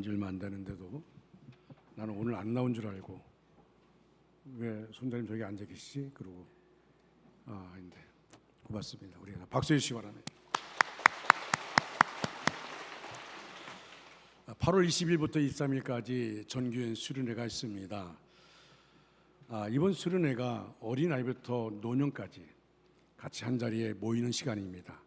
얼마 안 되는데도 나는 오늘 안 나온 줄 알고 왜 손자님 저기 앉아 계시지? 그러고 아닌데 고맙습니다. 우리가 박수 해주시기 바랍니다. 8월 20일부터 23일까지 전교연 수련회가 있습니다. 이번 수련회가 어린아이부터 노년까지 같이 한 자리에 모이는 시간입니다.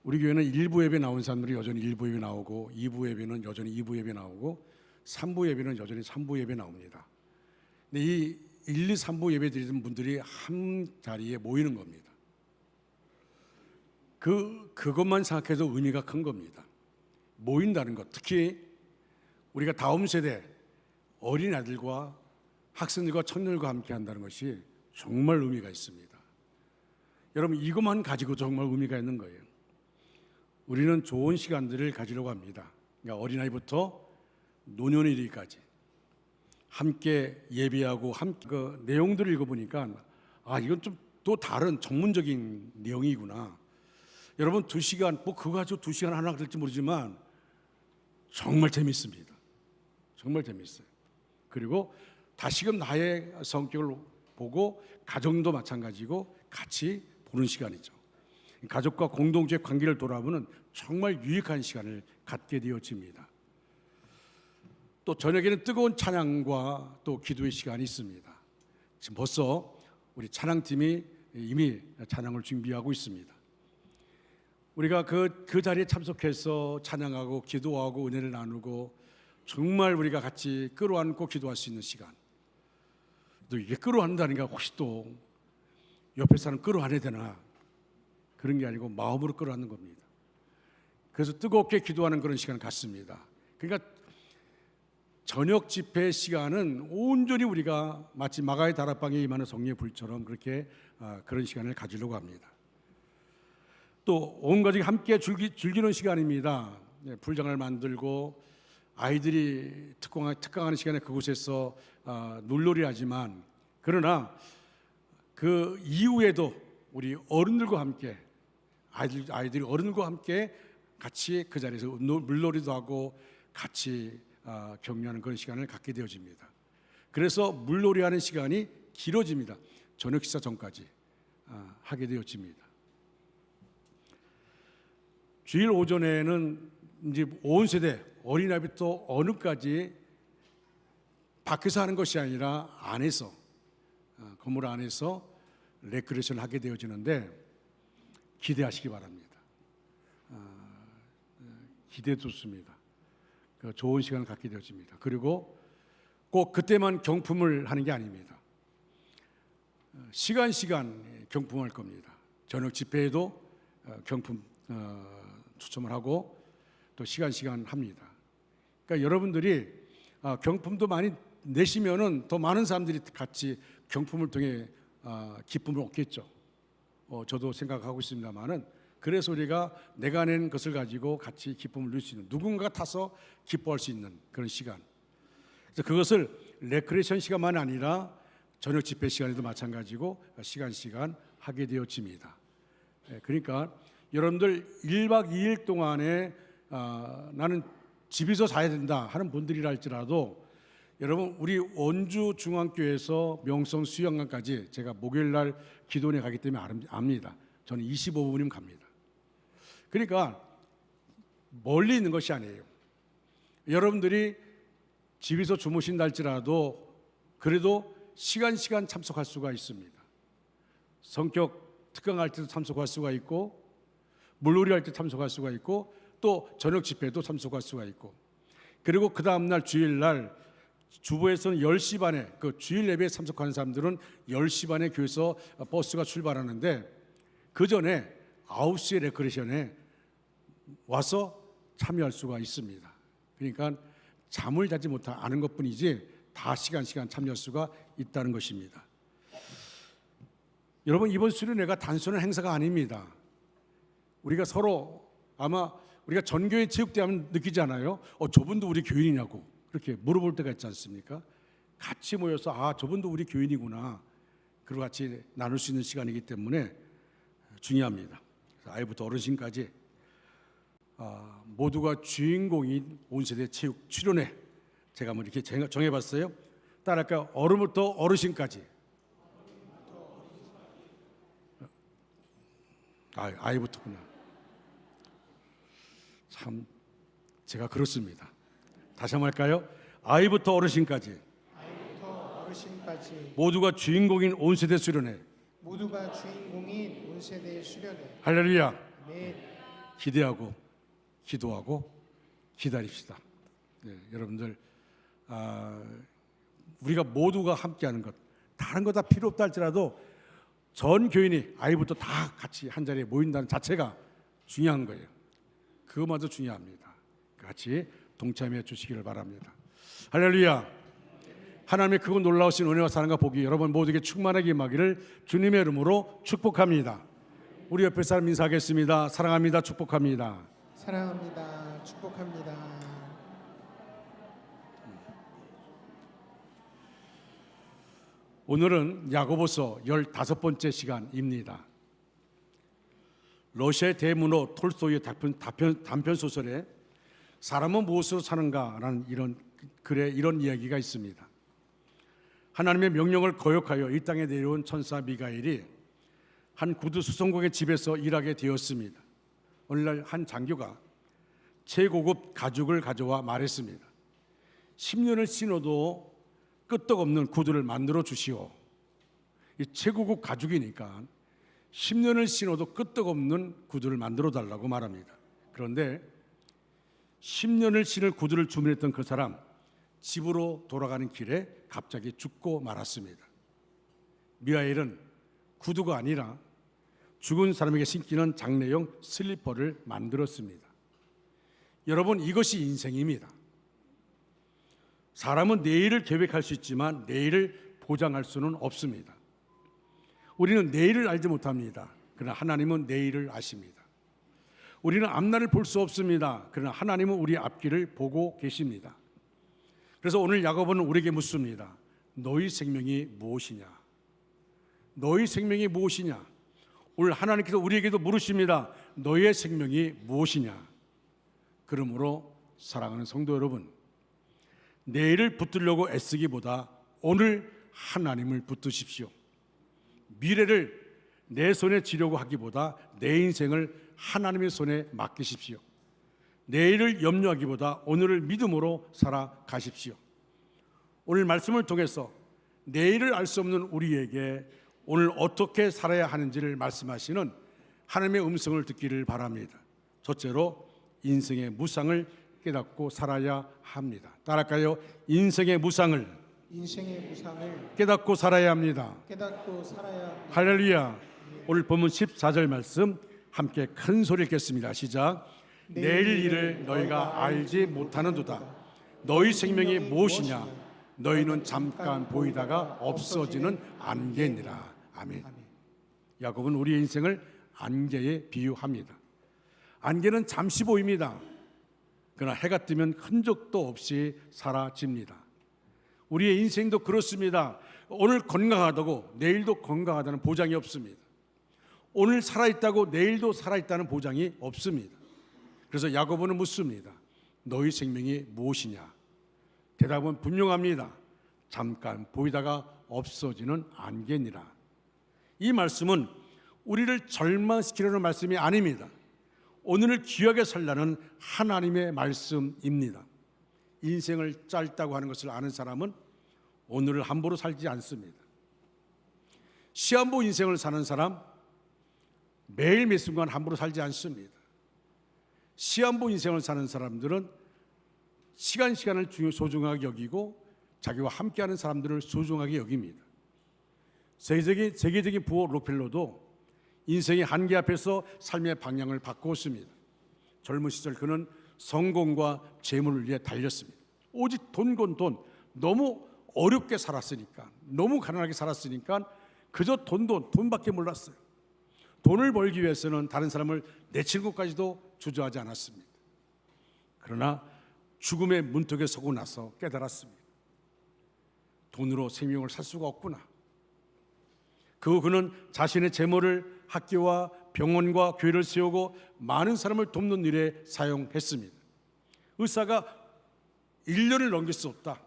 우리 교회는 1부 예배 나온 사람들이 여전히 1부 예배 나오고 2부 예배는 여전히 2부 예배 나오고 3부 예배는 여전히 3부 예배 나옵니다. 근데 이 1, 2, 3부 예배 드리는 분들이 한 자리에 모이는 겁니다. 그것만 생각해도 의미가 큰 겁니다. 모인다는 것, 특히 우리가 다음 세대 어린아이들과 학생들과 청년들과 함께 한다는 것이 정말 의미가 있습니다. 여러분, 이것만 가지고 정말 의미가 있는 거예요. 우리는 좋은 시간들을 가지려고 합니다. 그러니까 어린아이부터 노년에 이르기까지 함께 예배하고 함께 그 내용들을 읽어보니까 이건 좀 또 다른 전문적인 내용이구나. 여러분 2시간 뭐 그거 가지고 2시간 하나 될지 모르지만 정말 재밌습니다. 정말 재밌어요. 그리고 다시금 나의 성격을 보고 가정도 마찬가지고 같이 보는 시간이죠. 가족과 공동체 관계를 돌아보는 정말 유익한 시간을 갖게 되어집니다. 또 저녁에는 뜨거운 찬양과 또 기도의 시간이 있습니다. 지금 벌써 우리 찬양팀이 이미 찬양을 준비하고 있습니다. 우리가 그 자리에 참석해서 찬양하고 기도하고 은혜를 나누고 정말 우리가 같이 끌어안고 기도할 수 있는 시간. 또 이게 끌어안다니까 혹시 또 옆에 사람 끌어안아야 되나, 그런 게 아니고 마음으로 끌어안는 겁니다. 그래서 뜨겁게 기도하는 그런 시간을 갖습니다. 그러니까 저녁 집회 시간은 온전히 우리가 마치 마가의 다락방에 임하는 성령의 불처럼 그렇게 그런 시간을 가지려고 합니다. 또 온 가족이 함께 즐기는 시간입니다. 불장을 만들고 아이들이 특강하는 시간에 그곳에서 놀놀이 하지만, 그러나 그 이후에도 우리 어른들과 함께 아이들이 어른들과 함께 같이 그 자리에서 물놀이도 하고 같이 격려하는 그런 시간을 갖게 되어집니다. 그래서 물놀이하는 시간이 길어집니다. 저녁 식사 전까지 하게 되어집니다. 주일 오전에는 이제 온 세대 어린아이부터 어느까지 밖에서 하는 것이 아니라 안에서 건물 안에서 레크레이션을 하게 되어지는데 기대하시기 바랍니다. 기대 좋습니다. 좋은 시간을 갖게 되어집니다. 그리고 꼭 그때만 경품을 하는 게 아닙니다. 시간 경품할 겁니다. 저녁 집회에도 경품 추첨을 하고 또 시간 합니다. 그러니까 여러분들이 경품도 많이 내시면은 더 많은 사람들이 같이 경품을 통해 기쁨을 얻겠죠. 저도 생각하고 있습니다만은, 그래서 우리가 내가 낸 것을 가지고 같이 기쁨을 누릴 수 있는, 누군가가 타서 기뻐할 수 있는 그런 시간. 그래서 그것을 레크레이션 시간만 아니라 저녁 집회 시간에도 마찬가지고 시간 하게 되어집니다. 그러니까 여러분들 1박 2일 동안에 나는 집에서 자야 된다 하는 분들이라 할지라도, 여러분 우리 원주 중앙교회에서 명성 수영관까지 제가 목요일날 기도원에 가기 때문에 압니다. 저는 25분이면 갑니다. 그러니까 멀리 있는 것이 아니에요. 여러분들이 집에서 주무신다 할지라도 그래도 시간 참석할 수가 있습니다. 성격 특강할 때도 참석할 수가 있고, 물놀이 할 때 참석할 수가 있고, 또 저녁 집회도 참석할 수가 있고, 그리고 그 다음날 주일날 주보에서는 10시 반에 그 주일 예배에 참석하는 사람들은 10시 반에 교회에서 버스가 출발하는데 그 전에 9시에 레크레이션에 와서 참여할 수가 있습니다. 그러니까 잠을 자지 못하는 것뿐이지 다 시간 참여할 수가 있다는 것입니다. 여러분, 이번 수련회가 단순한 행사가 아닙니다. 우리가 서로 아마 우리가 전교회 체육대 하면 느끼지 않아요? 저분도 우리 교인이냐고 그렇게 물어볼 때가 있지 않습니까? 같이 모여서 저분도 우리 교인이구나, 그리고 같이 나눌 수 있는 시간이기 때문에 중요합니다. 아이부터 어르신까지 모두가 주인공인 온 세대 체육 출연회, 제가 한번 이렇게 정해봤어요. 따라할까요? 어른부터 어르신까지. 아이부터구나. 참 제가 그렇습니다. 다시 한번 할까요? 아이부터 어르신까지. 모두가 주인공인 온 세대 수련회. 모두가 주인공인 온 세대 수련회. 할렐루야. 네. 기대하고 기도하고 기다립시다. 네, 여러분들 우리가 모두가 함께하는 것, 다른 거 다 필요 없다 할지라도 전 교인이 아이부터 다 같이 한 자리에 모인다는 자체가 중요한 거예요. 그것마저 중요합니다. 같이 동참해 주시기를 바랍니다. 할렐루야. 하나님의 크고 놀라우신 은혜와 사랑과 복이 여러분 모두에게 충만하게 임하기를 주님의 이름으로 축복합니다. 우리 옆에 사람 인사하겠습니다. 사랑합니다. 축복합니다. 사랑합니다. 축복합니다. 오늘은 야고보서 15번째 시간입니다. 러시아의 대문호 톨스토이의 단편 소설에 사람은 무엇으로 사는가라는 이런 이야기가 있습니다. 하나님의 명령을 거역하여 이 땅에 내려온 천사 미가엘이 한 구두 수송국의 집에서 일하게 되었습니다. 오늘날 한 장교가 최고급 가죽을 가져와 말했습니다. 10년을 신어도 끄떡없는 구두를 만들어 주시오. 이 최고급 가죽이니까 10년을 신어도 끄떡없는 구두를 만들어 달라고 말합니다. 그런데 10년을 신을 구두를 주문했던 그 사람, 집으로 돌아가는 길에 갑자기 죽고 말았습니다. 미하엘은 구두가 아니라 죽은 사람에게 신기는 장례용 슬리퍼를 만들었습니다. 여러분, 이것이 인생입니다. 사람은 내일을 계획할 수 있지만 내일을 보장할 수는 없습니다. 우리는 내일을 알지 못합니다. 그러나 하나님은 내일을 아십니다. 우리는 앞날을 볼 수 없습니다. 그러나 하나님은 우리 앞길을 보고 계십니다. 그래서 오늘 야고보는 우리에게 묻습니다. 너희 생명이 무엇이냐? 너희 생명이 무엇이냐? 오늘 하나님께서 우리에게도 물으십니다. 너희의 생명이 무엇이냐? 그러므로 사랑하는 성도 여러분, 내일을 붙들려고 애쓰기보다 오늘 하나님을 붙드십시오. 미래를 내 손에 쥐려고 하기보다 내 인생을 하나님의 손에 맡기십시오. 내일을 염려하기보다 오늘을 믿음으로 살아가십시오. 오늘 말씀을 통해서 내일을 알 수 없는 우리에게 오늘 어떻게 살아야 하는지를 말씀하시는 하나님의 음성을 듣기를 바랍니다. 첫째로 인생의 무상을 깨닫고 살아야 합니다. 따라할까요? 인생의 무상을 깨닫고 살아야 합니다. 할렐루야. 오늘 본문 14절 말씀 함께 큰 소리 읽겠습니다. 시작. 내일 일을 너희가 알지 못하는도다. 너희 생명이 무엇이냐? 너희는 잠깐 보이다가 없어지는 안개니라. 아멘. 야곱은 우리의 인생을 안개에 비유합니다. 안개는 잠시 보입니다. 그러나 해가 뜨면 흔적도 없이 사라집니다. 우리의 인생도 그렇습니다. 오늘 건강하다고 내일도 건강하다는 보장이 없습니다. 오늘 살아있다고 내일도 살아있다는 보장이 없습니다. 그래서 야고보는 묻습니다. 너희 생명이 무엇이냐? 대답은 분명합니다. 잠깐 보이다가 없어지는 안개니라. 이 말씀은 우리를 절망시키려는 말씀이 아닙니다. 오늘을 귀하게 살라는 하나님의 말씀입니다. 인생을 짧다고 하는 것을 아는 사람은 오늘을 함부로 살지 않습니다. 시한부 인생을 사는 사람 매일 매 순간 함부로 살지 않습니다. 시한부 인생을 사는 사람들은 시간을 소중하게 여기고 자기와 함께하는 사람들을 소중하게 여깁니다. 세계적인 부호 록펠러도 인생의 한계 앞에서 삶의 방향을 바꾸었습니다. 젊은 시절 그는 성공과 재물을 위해 달렸습니다. 오직 돈. 너무 어렵게 살았으니까, 너무 가난하게 살았으니까 그저 돈밖에 몰랐어요. 돈을 벌기 위해서는 다른 사람을 내치는 것까지도 주저하지 않았습니다. 그러나 죽음의 문턱에 서고 나서 깨달았습니다. 돈으로 생명을 살 수가 없구나. 그는 자신의 재물을 학교와 병원과 교회를 세우고 많은 사람을 돕는 일에 사용했습니다. 의사가 1년을 넘길 수 없다,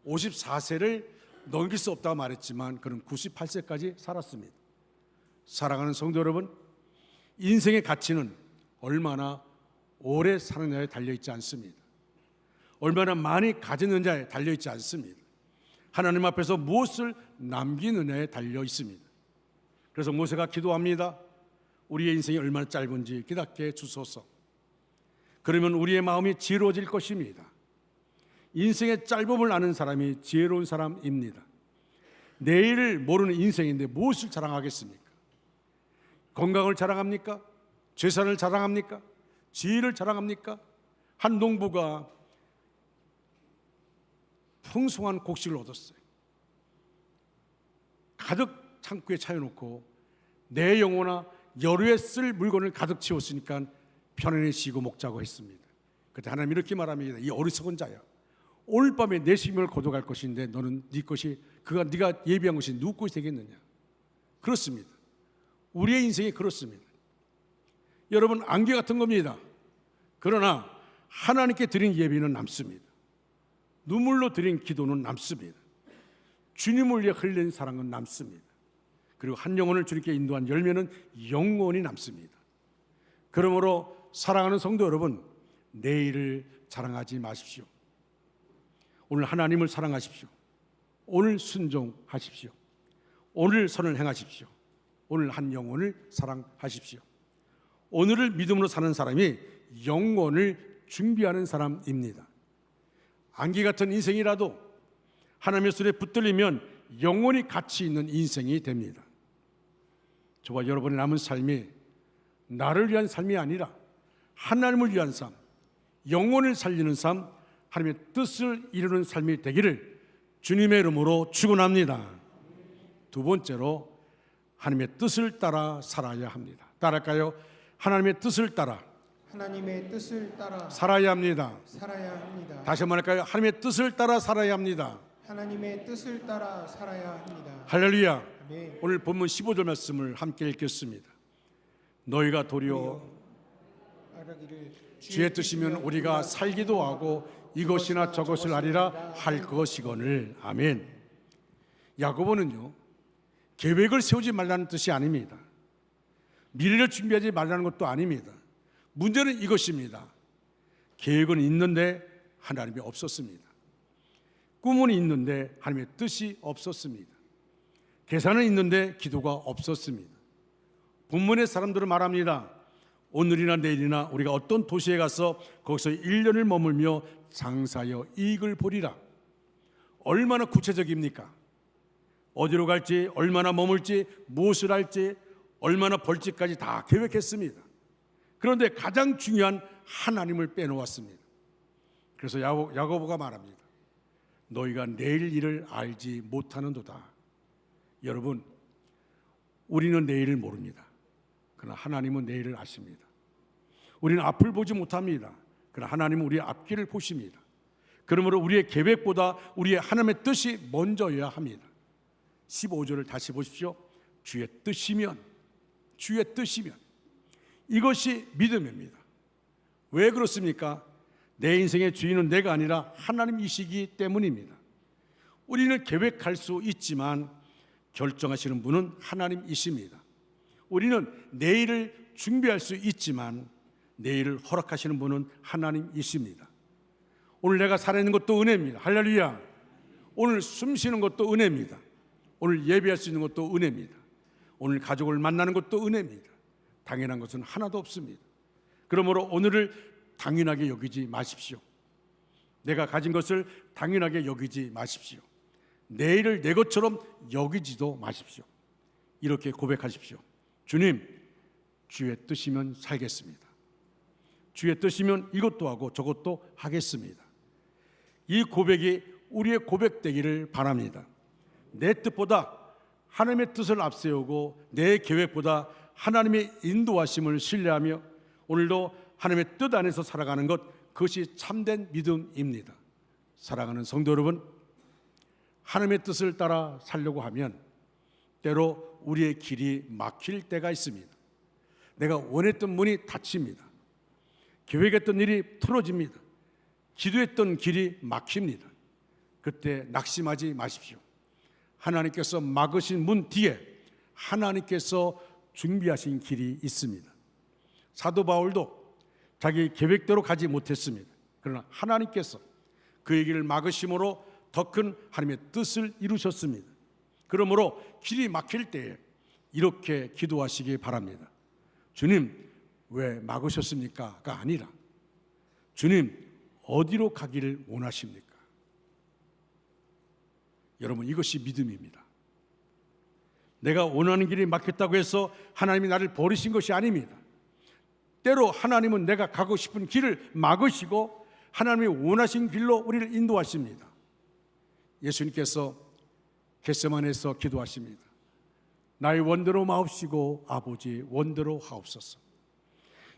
54세를 넘길 수 없다고 말했지만 그는 98세까지 살았습니다. 사랑하는 성도 여러분, 인생의 가치는 얼마나 오래 사느냐에 달려있지 않습니다. 얼마나 많이 가졌느냐에 달려있지 않습니다. 하나님 앞에서 무엇을 남기느냐에 달려있습니다. 그래서 모세가 기도합니다. 우리의 인생이 얼마나 짧은지 깨닫게 해주소서. 그러면 우리의 마음이 지혜로워질 것입니다. 인생의 짧음을 아는 사람이 지혜로운 사람입니다. 내일을 모르는 인생인데 무엇을 자랑하겠습니까? 건강을 자랑합니까? 재산을 자랑합니까? 지혜를 자랑합니까? 한 농부가 풍성한 곡식을 얻었어요. 가득 창고에 차려놓고 내 영혼아 여루에 쓸 물건을 가득 채웠으니까 편안히 쉬고 먹자고 했습니다. 그때 하나님 이렇게 말합니다. 이 어리석은 자야, 오늘 밤에 내 생명을 거둬갈 것인데 너는 네 것이 그가 네가 예비한 것이 누구 것이 되겠느냐. 그렇습니다. 우리의 인생이 그렇습니다. 여러분, 안개 같은 겁니다. 그러나 하나님께 드린 예비는 남습니다. 눈물로 드린 기도는 남습니다. 주님을 위해 흘린 사랑은 남습니다. 그리고 한 영혼을 주님께 인도한 열매는 영원히 남습니다. 그러므로 사랑하는 성도 여러분, 내일을 자랑하지 마십시오. 오늘 하나님을 사랑하십시오. 오늘 순종하십시오. 오늘 선을 행하십시오. 오늘 한 영혼을 사랑하십시오. 오늘을 믿음으로 사는 사람이 영혼을 준비하는 사람입니다. 안개 같은 인생이라도 하나님의 손에 붙들리면 영원히 가치 있는 인생이 됩니다. 저와 여러분의 남은 삶이 나를 위한 삶이 아니라 하나님을 위한 삶, 영혼을 살리는 삶, 하나님의 뜻을 이루는 삶이 되기를 주님의 이름으로 축원합니다. 두 번째로 하나님의 뜻을 따라 살아야 합니다. 따라할까요? 하나님의 뜻을 따라 하나님의 뜻을 따라 살아야 합니다. 살아야 합니다. 다시 한번 할까요? 하나님의 뜻을 따라 살아야 합니다. 하나님의 뜻을 따라 살아야 합니다. 할렐루야. 아멘. 오늘 본문 15절 말씀을 함께 읽겠습니다. 너희가 도리어 말하기를 주의 뜻이면 우리가 살기도 하고 이것이나 저것을 하리라 할 것이거늘. 아멘. 야고보는요, 계획을 세우지 말라는 뜻이 아닙니다. 미래를 준비하지 말라는 것도 아닙니다. 문제는 이것입니다. 계획은 있는데 하나님이 없었습니다. 꿈은 있는데 하나님의 뜻이 없었습니다. 계산은 있는데 기도가 없었습니다. 본문의 사람들은 말합니다. 오늘이나 내일이나 우리가 어떤 도시에 가서 거기서 1년을 머물며 장사하여 이익을 보리라. 얼마나 구체적입니까? 어디로 갈지, 얼마나 머물지, 무엇을 할지, 얼마나 벌지까지 다 계획했습니다. 그런데 가장 중요한 하나님을 빼놓았습니다. 그래서 야고보가 말합니다. 너희가 내일 일을 알지 못하는도다. 여러분, 우리는 내일을 모릅니다. 그러나 하나님은 내일을 아십니다. 우리는 앞을 보지 못합니다. 그러나 하나님은 우리의 앞길을 보십니다. 그러므로 우리의 계획보다 우리의 하나님의 뜻이 먼저여야 합니다. 15절을 다시 보십시오. 주의 뜻이면, 주의 뜻이면, 이것이 믿음입니다. 왜 그렇습니까? 내 인생의 주인은 내가 아니라 하나님이시기 때문입니다. 우리는 계획할 수 있지만 결정하시는 분은 하나님이십니다. 우리는 내일을 준비할 수 있지만 내일을 허락하시는 분은 하나님이십니다. 오늘 내가 살아있는 것도 은혜입니다. 할렐루야. 오늘 숨 쉬는 것도 은혜입니다. 오늘 예배할 수 있는 것도 은혜입니다. 오늘 가족을 만나는 것도 은혜입니다. 당연한 것은 하나도 없습니다. 그러므로 오늘을 당연하게 여기지 마십시오. 내가 가진 것을 당연하게 여기지 마십시오. 내일을 내 것처럼 여기지도 마십시오. 이렇게 고백하십시오. 주님, 주의 뜻이면 살겠습니다. 주의 뜻이면 이것도 하고 저것도 하겠습니다. 이 고백이 우리의 고백되기를 바랍니다. 내 뜻보다 하나님의 뜻을 앞세우고 내 계획보다 하나님의 인도하심을 신뢰하며 오늘도 하나님의 뜻 안에서 살아가는 것, 그것이 참된 믿음입니다. 사랑하는 성도 여러분, 하나님의 뜻을 따라 살려고 하면 때로 우리의 길이 막힐 때가 있습니다. 내가 원했던 문이 닫힙니다. 계획했던 일이 틀어집니다. 기도했던 길이 막힙니다. 그때 낙심하지 마십시오. 하나님께서 막으신 문 뒤에 하나님께서 준비하신 길이 있습니다. 사도 바울도 자기 계획대로 가지 못했습니다. 그러나 하나님께서 그의 길을 막으심으로 더 큰 하나님의 뜻을 이루셨습니다. 그러므로 길이 막힐 때에 이렇게 기도하시기 바랍니다. 주님, 왜 막으셨습니까?가 아니라 주님, 어디로 가기를 원하십니까? 여러분, 이것이 믿음입니다. 내가 원하는 길이 막혔다고 해서 하나님이 나를 버리신 것이 아닙니다. 때로 하나님은 내가 가고 싶은 길을 막으시고 하나님이 원하신 길로 우리를 인도하십니다. 예수님께서 겟세마네에서 기도하십니다. 나의 원대로 마옵시고 아버지 원대로 하옵소서.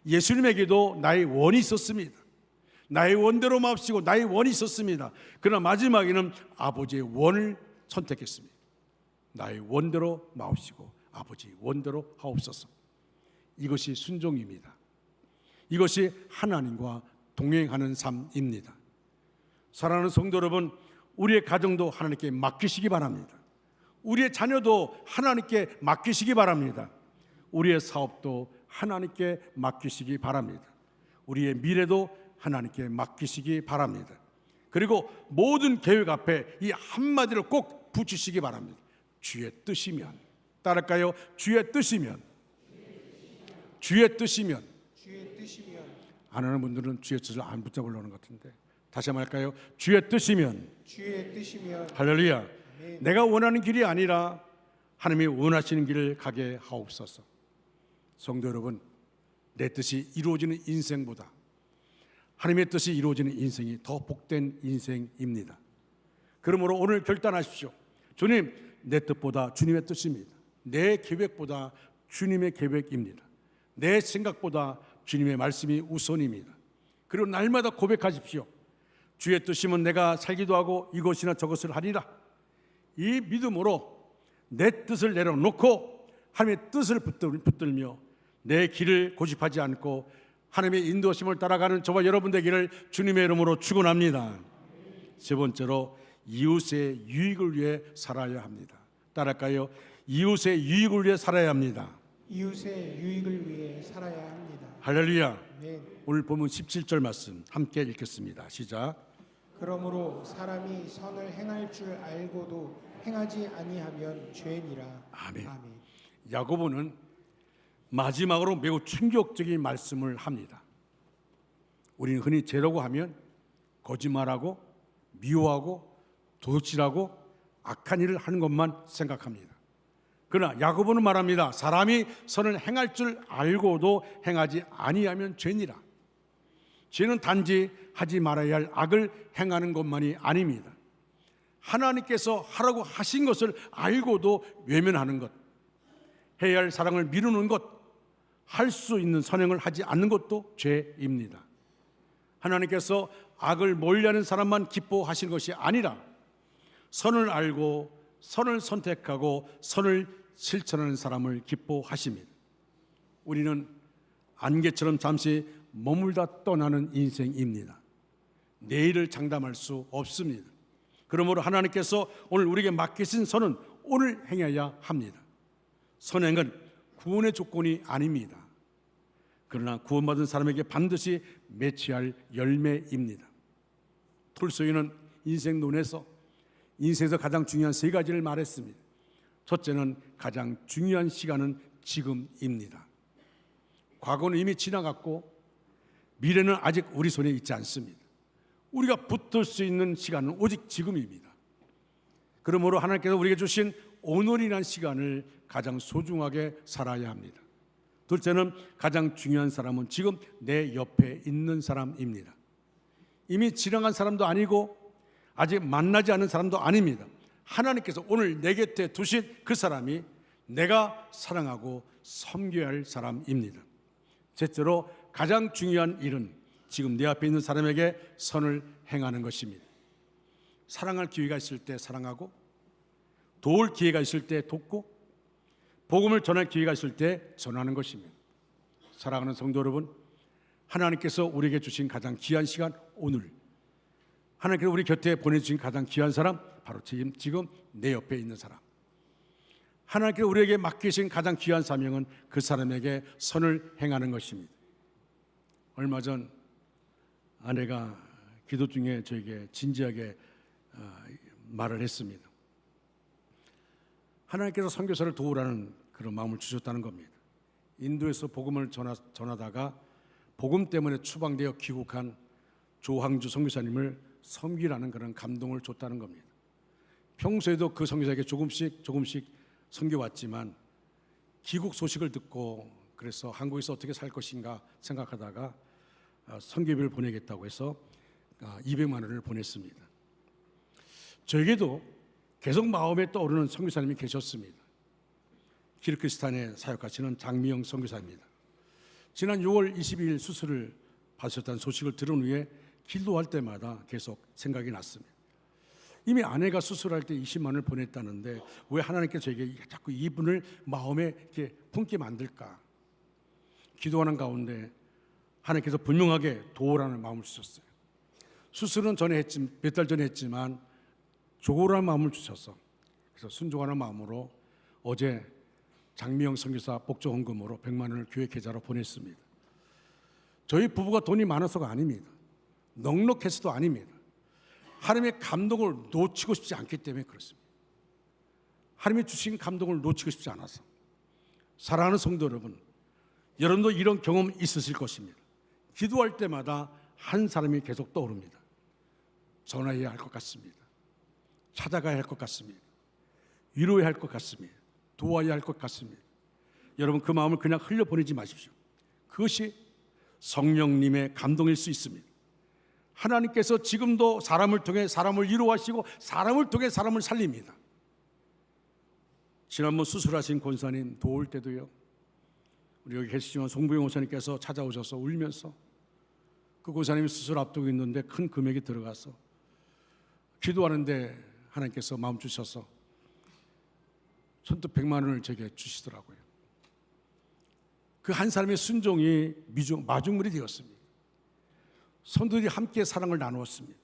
예수님에게도 나의 원이 있었습니다. 나의 원대로 마옵시고 나의 원이 있었습니다. 그러나 마지막에는 아버지의 원을 선택했습니다. 나의 원대로 마옵시고 아버지 원대로 하옵소서. 이것이 순종입니다. 이것이 하나님과 동행하는 삶입니다. 사랑하는 성도 여러분, 우리의 가정도 하나님께 맡기시기 바랍니다. 우리의 자녀도 하나님께 맡기시기 바랍니다. 우리의 사업도 하나님께 맡기시기 바랍니다. 우리의 미래도 하나님께 맡기시기 바랍니다. 그리고 모든 계획 앞에 이 한마디를 꼭 붙이시기 바랍니다. 주의 뜻이면. 따를까요? 주의 뜻이면. 주의 뜻이면. 주의 뜻이면. 안 하는 분들은 주의 뜻을 안 붙잡으려는 것 같은데 다시 한번 할까요? 주의 뜻이면. 주의 뜻이면. 할렐루야. 내가 원하는 길이 아니라 하나님이 원하시는 길을 가게 하옵소서. 성도 여러분, 내 뜻이 이루어지는 인생보다 하나님의 뜻이 이루어지는 인생이 더 복된 인생입니다. 그러므로 오늘 결단하십시오. 주님, 내 뜻보다 주님의 뜻입니다. 내 계획보다 주님의 계획입니다. 내 생각보다 주님의 말씀이 우선입니다. 그리고 날마다 고백하십시오. 주의 뜻이면 내가 살기도 하고 이것이나 저것을 하리라. 이 믿음으로 내 뜻을 내려놓고 하나님의 뜻을 붙들며 내 길을 고집하지 않고 하나님의 인도하심을 따라가는 저와 여러분 되기를 주님의 이름으로 축원합니다. 세 번째로 이웃의 유익을 위해 살아야 합니다. 따라할까요? 이웃의 유익을 위해 살아야 합니다. 이웃의 유익을 위해 살아야 합니다. 할렐루야. 네. 오늘 보면 17절 말씀 함께 읽겠습니다. 시작. 그러므로 사람이 선을 행할 줄 알고도 행하지 아니하면 죄니라. 아멘. 야고보는 마지막으로 매우 충격적인 말씀을 합니다. 우리는 흔히 죄라고 하면 거짓말하고 미워하고 도둑질하고 악한 일을 하는 것만 생각합니다. 그러나 야고보는 말합니다. 사람이 선을 행할 줄 알고도 행하지 아니하면 죄니라. 죄는 단지 하지 말아야 할 악을 행하는 것만이 아닙니다. 하나님께서 하라고 하신 것을 알고도 외면하는 것, 해야 할 사랑을 미루는 것, 할 수 있는 선행을 하지 않는 것도 죄입니다. 하나님께서 악을 멀리하는 사람만 기뻐하시는 것이 아니라 선을 알고 선을 선택하고 선을 실천하는 사람을 기뻐하십니다. 우리는 안개처럼 잠시 머물다 떠나는 인생입니다. 내일을 장담할 수 없습니다. 그러므로 하나님께서 오늘 우리에게 맡기신 선은 오늘 행해야 합니다. 선행은 구원의 조건이 아닙니다. 그러나 구원받은 사람에게 반드시 맺혀야 할 열매입니다. 톨스토이는 인생론에서 인생에서 가장 중요한 세 가지를 말했습니다. 첫째는 가장 중요한 시간은 지금입니다. 과거는 이미 지나갔고 미래는 아직 우리 손에 있지 않습니다. 우리가 붙을 수 있는 시간은 오직 지금입니다. 그러므로 하나님께서 우리에게 주신 오늘이라는 시간을 가장 소중하게 살아야 합니다. 둘째는 가장 중요한 사람은 지금 내 옆에 있는 사람입니다. 이미 지나간 사람도 아니고 아직 만나지 않은 사람도 아닙니다. 하나님께서 오늘 내 곁에 두신 그 사람이 내가 사랑하고 섬겨야 할 사람입니다. 셋째로 가장 중요한 일은 지금 내 앞에 있는 사람에게 선을 행하는 것입니다. 사랑할 기회가 있을 때 사랑하고, 도울 기회가 있을 때 돕고, 복음을 전할 기회가 있을 때 전하는 것입니다. 사랑하는 성도 여러분, 하나님께서 우리에게 주신 가장 귀한 시간, 오늘 하나님께서 우리 곁에 보내주신 가장 귀한 사람, 바로 지금 내 옆에 있는 사람. 하나님께서 우리에게 맡기신 가장 귀한 사명은 그 사람에게 선을 행하는 것입니다. 얼마 전 아내가 기도 중에 저에게 진지하게 말을 했습니다. 하나님께서 선교사를 도우라는 그런 마음을 주셨다는 겁니다. 인도에서 복음을 전하다가 복음 때문에 추방되어 귀국한 조항주 선교사님을 섬기라는 그런 감동을 줬다는 겁니다. 평소에도 그 선교사에게 조금씩 섬겨왔지만 귀국 소식을 듣고 그래서 한국에서 어떻게 살 것인가 생각하다가 선교비를 보내겠다고 해서 200만 원을 보냈습니다. 저에게도 계속 마음에 떠오르는 선교사님이 계셨습니다. 키르기스탄에 사역하시는 장미영 선교사입니다. 지난 6월 22일 수술을 받으셨다는 소식을 들은 후에 기도할 때마다 계속 생각이 났습니다. 이미 아내가 수술할 때 20만 원을 보냈다는데 왜 하나님께서 저에게 자꾸 이분을 마음에 이렇게 품게 만들까? 기도하는 가운데 하나님께서 분명하게 도우라는 마음을 주셨어요. 수술은 몇 달 전에 했지만 조고라는 마음을 주셔서 그래서 순종하는 마음으로 어제 장미영 선교사 복조 헌금으로 100만 원을 교회 계좌로 보냈습니다. 저희 부부가 돈이 많아서가 아닙니다. 넉넉해서도 아닙니다. 하나님의 감동을 놓치고 싶지 않기 때문에 그렇습니다. 하나님이 주신 감동을 놓치고 싶지 않아서. 사랑하는 성도 여러분, 여러분도 이런 경험 있으실 것입니다. 기도할 때마다 한 사람이 계속 떠오릅니다. 전화해야 할 것 같습니다. 찾아가야 할 것 같습니다. 위로해야 할 것 같습니다. 도와야 할 것 같습니다. 여러분, 그 마음을 그냥 흘려보내지 마십시오. 그것이 성령님의 감동일 수 있습니다. 하나님께서 지금도 사람을 통해 사람을 위로하시고 사람을 통해 사람을 살립니다. 지난번 수술하신 권사님 도울 때도요, 우리 여기 계시지만 송부영 권사님께서 찾아오셔서 울면서 그 권사님이 수술 앞두고 있는데 큰 금액이 들어가서 기도하는데 하나님께서 마음 주셔서 손톱 100만 원을 제게 주시더라고요. 그 한 사람의 순종이 마중물이 되었습니다. 성도들이 함께 사랑을 나누었습니다.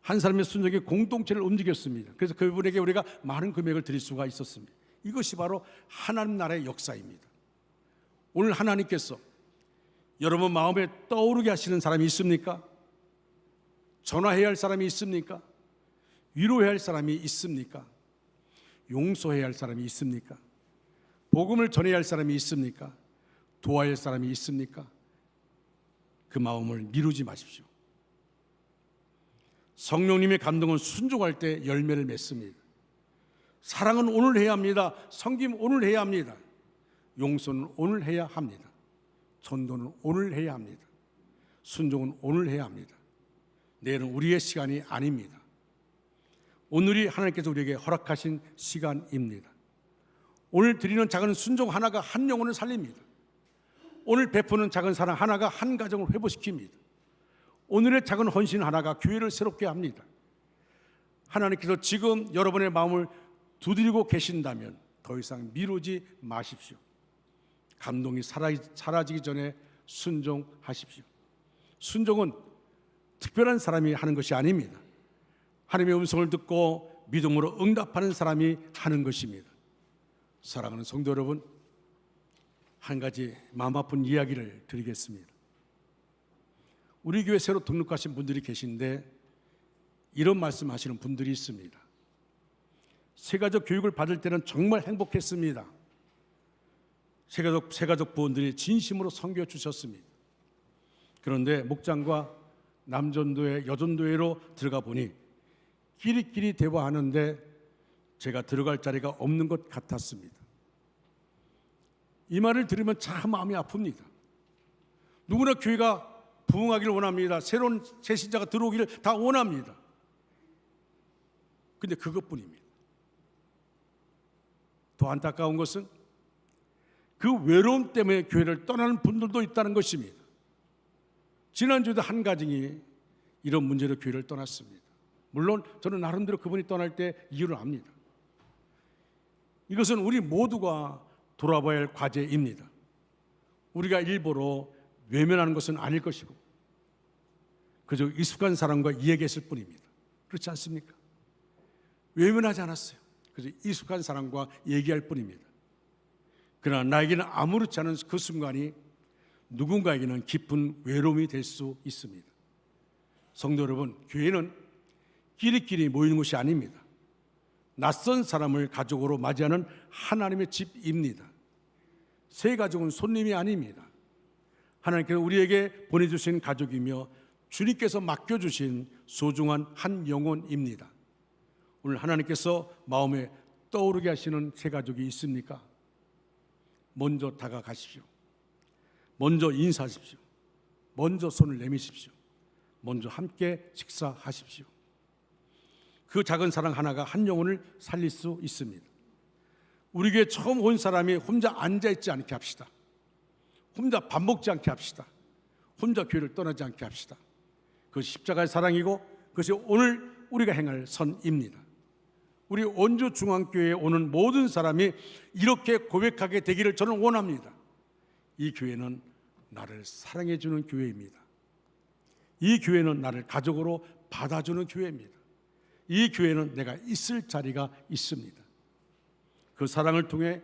한 사람의 순종이 공동체를 움직였습니다. 그래서 그분에게 우리가 많은 금액을 드릴 수가 있었습니다. 이것이 바로 하나님 나라의 역사입니다. 오늘 하나님께서 여러분 마음에 떠오르게 하시는 사람이 있습니까? 전화해야 할 사람이 있습니까? 위로해야 할 사람이 있습니까? 용서해야 할 사람이 있습니까? 복음을 전해야 할 사람이 있습니까? 도와야 할 사람이 있습니까? 그 마음을 미루지 마십시오. 성령님의 감동은 순종할 때 열매를 맺습니다. 사랑은 오늘 해야 합니다. 섬김 오늘 해야 합니다. 용서는 오늘 해야 합니다. 전도는 오늘 해야 합니다. 순종은 오늘 해야 합니다. 내일은 우리의 시간이 아닙니다. 오늘이 하나님께서 우리에게 허락하신 시간입니다. 오늘 드리는 작은 순종 하나가 한 영혼을 살립니다. 오늘 베푸는 작은 사랑 하나가 한 가정을 회복시킵니다. 오늘의 작은 헌신 하나가 교회를 새롭게 합니다. 하나님께서 지금 여러분의 마음을 두드리고 계신다면 더 이상 미루지 마십시오. 감동이 사라지기 전에 순종하십시오. 순종은 특별한 사람이 하는 것이 아닙니다. 하나님의 음성을 듣고 믿음으로 응답하는 사람이 하는 것입니다. 사랑하는 성도 여러분, 한 가지 마음 아픈 이야기를 드리겠습니다. 우리 교회 새로 등록하신 분들이 계신데 이런 말씀하시는 분들이 있습니다. 새가족 교육을 받을 때는 정말 행복했습니다. 새가족 부원들이 진심으로 섬겨 주셨습니다. 그런데 목장과 남전도회, 여전도회로 들어가 보니 끼리끼리 대화하는데 제가 들어갈 자리가 없는 것 같았습니다. 이 말을 들으면 참 마음이 아픕니다. 누구나 교회가 부흥하기를 원합니다. 새로운 새 신자가 들어오기를 다 원합니다. 근데 그것뿐입니다. 더 안타까운 것은 그 외로움 때문에 교회를 떠나는 분들도 있다는 것입니다. 지난주에도 한 가정이 이런 문제로 교회를 떠났습니다. 물론 저는 나름대로 그분이 떠날 때 이유를 압니다. 이것은 우리 모두가 돌아봐야 할 과제입니다. 우리가 일부러 외면하는 것은 아닐 것이고 그저 익숙한 사람과 이야기했을 뿐입니다. 그렇지 않습니까? 외면하지 않았어요. 그저 익숙한 사람과 얘기할 뿐입니다. 그러나 나에게는 아무렇지 않은 그 순간이 누군가에게는 깊은 외로움이 될 수 있습니다. 성도 여러분, 교회는 끼리끼리 모이는 곳이 아닙니다. 낯선 사람을 가족으로 맞이하는 하나님의 집입니다. 새 가족은 손님이 아닙니다. 하나님께서 우리에게 보내주신 가족이며 주님께서 맡겨주신 소중한 한 영혼입니다. 오늘 하나님께서 마음에 떠오르게 하시는 새 가족이 있습니까? 먼저 다가가십시오. 먼저 인사하십시오. 먼저 손을 내미십시오. 먼저 함께 식사하십시오. 그 작은 사랑 하나가 한 영혼을 살릴 수 있습니다. 우리 교회 처음 온 사람이 혼자 앉아있지 않게 합시다. 혼자 밥 먹지 않게 합시다. 혼자 교회를 떠나지 않게 합시다. 그것이 십자가의 사랑이고 그것이 오늘 우리가 행할 선입니다. 우리 원주 중앙교회에 오는 모든 사람이 이렇게 고백하게 되기를 저는 원합니다. 이 교회는 나를 사랑해 주는 교회입니다. 이 교회는 나를 가족으로 받아주는 교회입니다. 이 교회는 내가 있을 자리가 있습니다. 그 사랑을 통해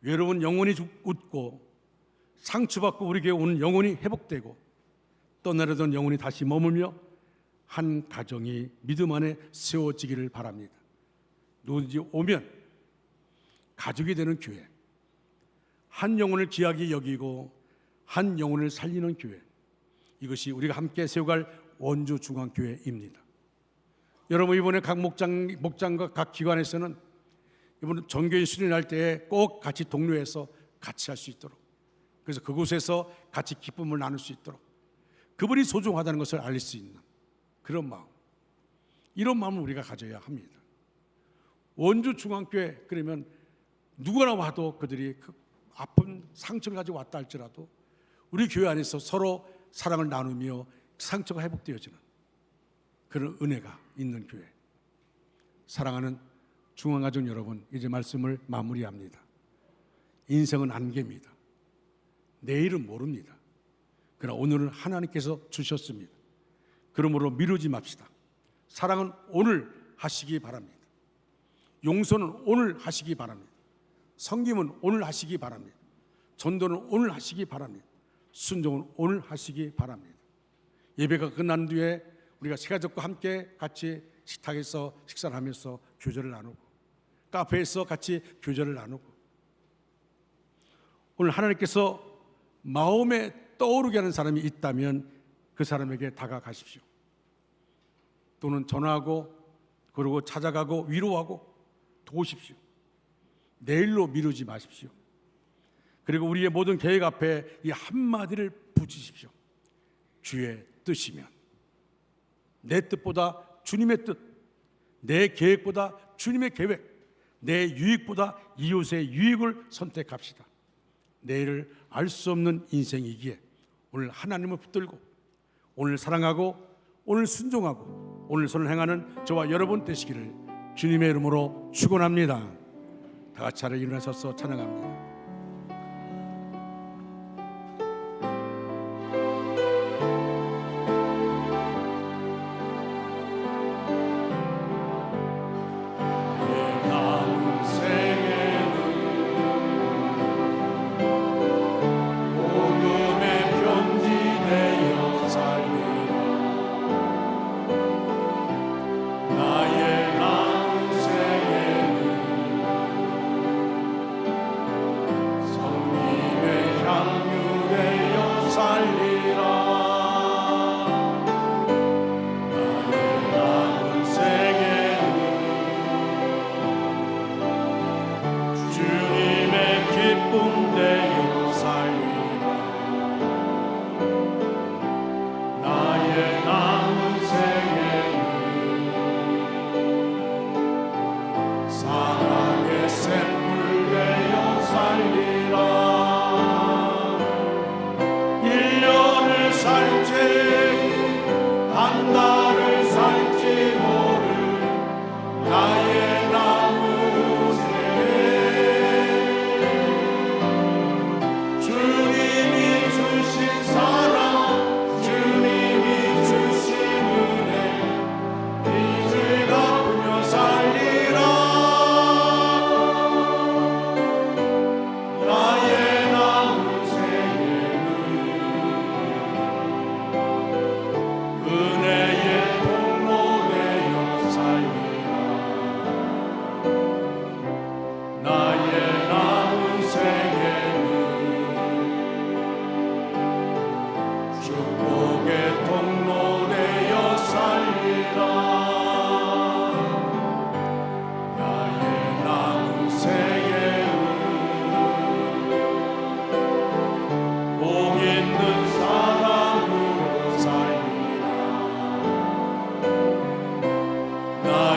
외로운 영혼이 웃고 상처받고 우리 교회에 오는 영혼이 회복되고 떠나려던 영혼이 다시 머물며 한 가정이 믿음 안에 세워지기를 바랍니다. 누구든지 오면 가족이 되는 교회, 한 영혼을 귀하게 여기고 한 영혼을 살리는 교회, 이것이 우리가 함께 세워갈 원주 중앙교회입니다. 여러분, 이번에 각 목장과 각 기관에서는 이번 정교인 수련할 때에 꼭 같이 동료해서 같이 할 수 있도록, 그래서 그곳에서 같이 기쁨을 나눌 수 있도록 그분이 소중하다는 것을 알릴 수 있는 그런 마음, 이런 마음을 우리가 가져야 합니다. 원주 중앙교회 그러면 누구나 와도 그들이 그 아픈 상처를 가지고 왔다 할지라도 우리 교회 안에서 서로 사랑을 나누며 상처가 회복되어지는 그런 은혜가 있는 교회. 사랑하는 중앙가족 여러분, 이제 말씀을 마무리합니다. 인생은 안개입니다. 내일은 모릅니다. 그러나 오늘은 하나님께서 주셨습니다. 그러므로 미루지 맙시다. 사랑은 오늘 하시기 바랍니다. 용서는 오늘 하시기 바랍니다. 섬김은 오늘 하시기 바랍니다. 전도는 오늘 하시기 바랍니다. 순종은 오늘 하시기 바랍니다. 예배가 끝난 뒤에 우리가 새가족과 함께 같이 식탁에서 식사를 하면서 교제를 나누고 카페에서 같이 교제를 나누고 오늘 하나님께서 마음에 떠오르게 하는 사람이 있다면 그 사람에게 다가가십시오. 또는 전화하고 그리고 찾아가고 위로하고 도우십시오. 내일로 미루지 마십시오. 그리고 우리의 모든 계획 앞에 이 한마디를 붙이십시오. 주의 뜻이면, 내 뜻보다 주님의 뜻, 내 계획보다 주님의 계획, 내 유익보다 이웃의 유익을 선택합시다. 내일을 알 수 없는 인생이기에 오늘 하나님을 붙들고 오늘 사랑하고 오늘 순종하고 오늘 선을 행하는 저와 여러분 되시기를 주님의 이름으로 축원합니다. 다 같이 차례 일어나셔서 찬양합니다.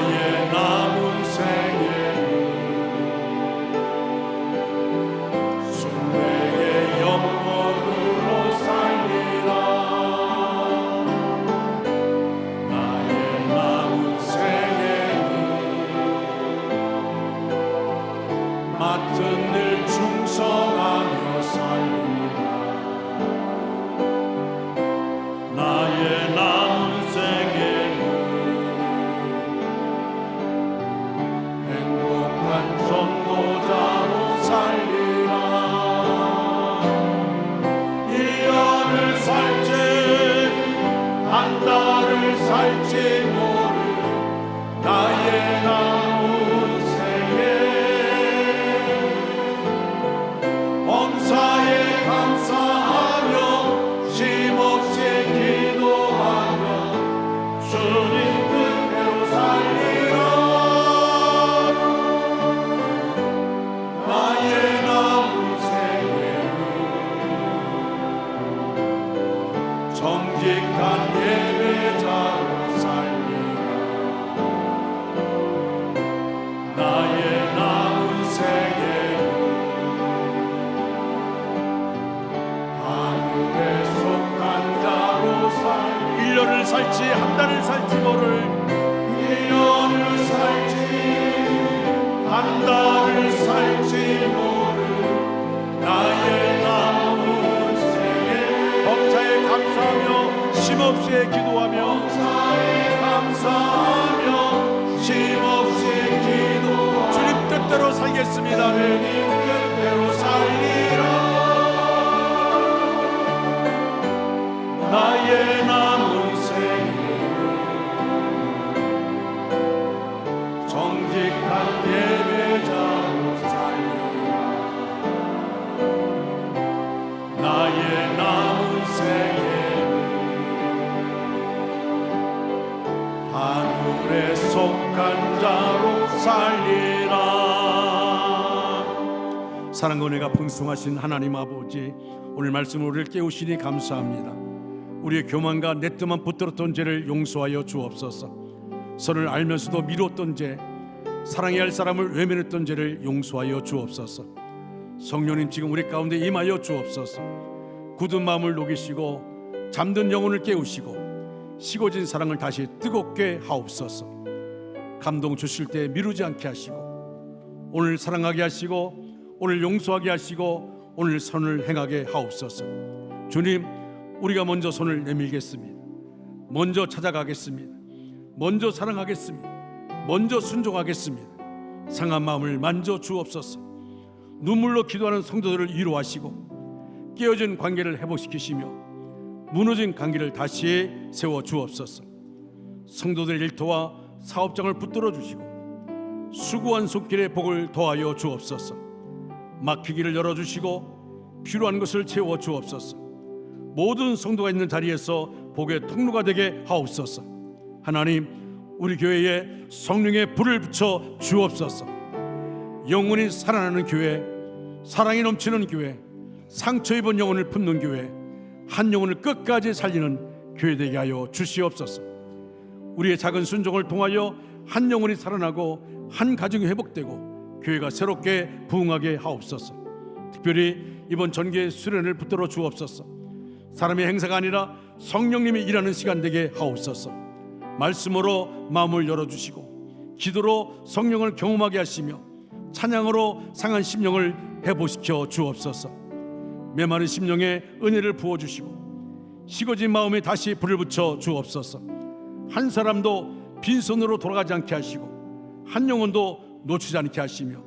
나의 남은 생에는 순례의 영광으로 살리라. 나의 남은 생에는 맡은 일 충성하며 살리라. 나의 남은 생에는 행복한 전도자로 살리라. 1년을 살지 한 달을 살지 모를 나의 남은 생에 범사에 감사하며 쉼없이 기도하며 주님 뜻대로 살리라. 나의 남은 생에는 정직한 예배자로 살리라. 나의 남은 생에는 하늘에 속한 자로 살 1년을 살지 한 달을 살지 모를 1년을 살지 한 달을 살지 모를 나의 남은 생에 범사에 감사하며 쉼없이 기도하며 범사에 감사하며 쉼없이 기도 주님 뜻대로 살겠습니다. 주님 뜻대로 살리라. 나의 남은 생에 정직한 예배자로 살리라. 나의 남은 생에 하늘에 속한 자로 살리라. 사랑과 은혜가 풍성하신 하나님 아버지, 오늘 말씀으로 우리를 깨우시니 감사합니다. 우리의 교만과 내뜸만 붙들었던 죄를 용서하여 주옵소서. 선을 알면서도 미뤘던 죄, 사랑해야 할 사람을 외면했던 죄를 용서하여 주옵소서. 성령님 지금 우리 가운데 임하여 주옵소서. 굳은 마음을 녹이시고 잠든 영혼을 깨우시고 식어진 사랑을 다시 뜨겁게 하옵소서. 감동 주실 때 미루지 않게 하시고 오늘 사랑하게 하시고 오늘 용서하게 하시고 오늘 선을 행하게 하옵소서. 주님, 우리가 먼저 손을 내밀겠습니다. 먼저 찾아가겠습니다. 먼저 사랑하겠습니다. 먼저 순종하겠습니다. 상한 마음을 만져 주옵소서. 눈물로 기도하는 성도들을 위로하시고 깨어진 관계를 회복시키시며 무너진 관계를 다시 세워 주옵소서. 성도들의 일터와 사업장을 붙들어 주시고 수고한 손길에 복을 더하여 주옵소서. 막히기를 열어주시고 필요한 것을 채워 주옵소서. 모든 성도가 있는 자리에서 복의 통로가 되게 하옵소서. 하나님, 우리 교회에 성령의 불을 붙여 주옵소서. 영혼이 살아나는 교회, 사랑이 넘치는 교회, 상처 입은 영혼을 품는 교회, 한 영혼을 끝까지 살리는 교회 되게 하여 주시옵소서. 우리의 작은 순종을 통하여 한 영혼이 살아나고 한 가정이 회복되고 교회가 새롭게 부흥하게 하옵소서. 특별히 이번 전개 수련을 붙들어 주옵소서. 사람의 행사가 아니라 성령님이 일하는 시간 되게 하옵소서. 말씀으로 마음을 열어주시고 기도로 성령을 경험하게 하시며 찬양으로 상한 심령을 회복시켜 주옵소서. 메마른 심령에 은혜를 부어주시고 식어진 마음에 다시 불을 붙여 주옵소서. 한 사람도 빈손으로 돌아가지 않게 하시고 한 영혼도 놓치지 않게 하시며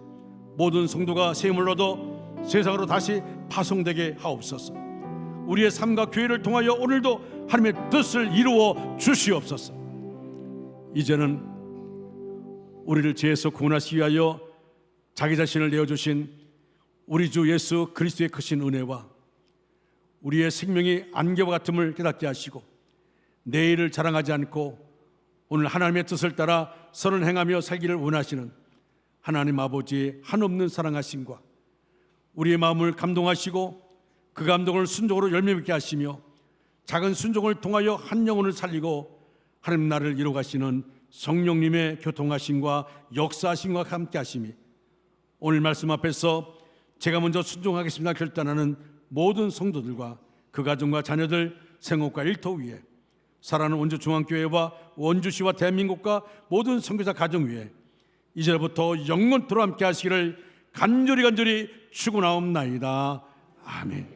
모든 성도가 세움을 얻어 세상으로 다시 파송되게 하옵소서. 우리의 삶과 교회를 통하여 오늘도 하나님의 뜻을 이루어 주시옵소서. 이제는 우리를 죄에서 구원하시기 위하여 자기 자신을 내어주신 우리 주 예수 그리스도의 크신 은혜와 우리의 생명이 안개와 같음을 깨닫게 하시고 내일을 자랑하지 않고 오늘 하나님의 뜻을 따라 선을 행하며 살기를 원하시는 하나님 아버지의 한없는 사랑하심과 우리의 마음을 감동하시고 그 감동을 순종으로 열매맺게 하시며 작은 순종을 통하여 한 영혼을 살리고 하나님 나라를 이루어가시는 성령님의 교통하심과 역사하심과 함께하심이 오늘 말씀 앞에서 제가 먼저 순종하겠습니다 결단하는 모든 성도들과 그 가정과 자녀들 생업과 일터 위에 사랑하는 원주 중앙교회와 원주시와 대한민국과 모든 선교사 가정 위에 이제부터 영원토록 함께 하시기를 간절히 축원하옵나이다. 아멘.